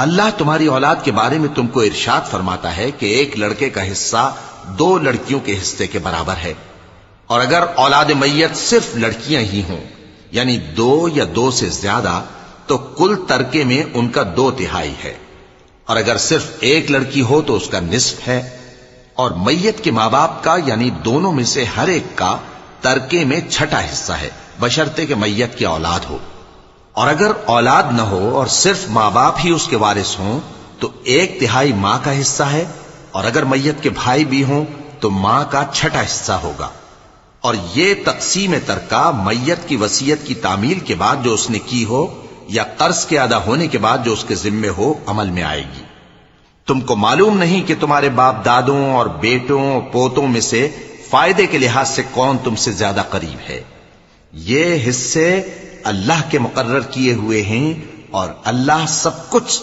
اللہ تمہاری اولاد کے بارے میں تم کو ارشاد فرماتا ہے کہ ایک لڑکے کا حصہ 2 لڑکیوں کے حصے کے برابر ہے، اور اگر اولاد میت صرف لڑکیاں ہی ہوں یعنی 2 یا 2 سے زیادہ تو کل ترکے میں ان کا 2/3 ہے، اور اگر صرف ایک لڑکی ہو تو اس کا نصف ہے، اور میت کے ماں باپ کا یعنی دونوں میں سے ہر ایک کا ترکے میں 6واں حصہ ہے، بشرطے کہ میت کی اولاد ہو، اور اگر اولاد نہ ہو اور صرف ماں باپ ہی اس کے وارث ہوں تو 1/3 ماں کا حصہ ہے، اور اگر میت کے بھائی بھی ہوں تو ماں کا 6واں حصہ ہوگا۔ اور یہ تقسیم ترکہ میت کی وصیت کی تعمیل کے بعد جو اس نے کی ہو یا قرض کے ادا ہونے کے بعد جو اس کے ذمے ہو عمل میں آئے گی۔ تم کو معلوم نہیں کہ تمہارے باپ دادوں اور بیٹوں اور پوتوں میں سے فائدے کے لحاظ سے کون تم سے زیادہ قریب ہے؟ یہ حصے اللہ کے مقرر کیے ہوئے ہیں اور اللہ سب کچھ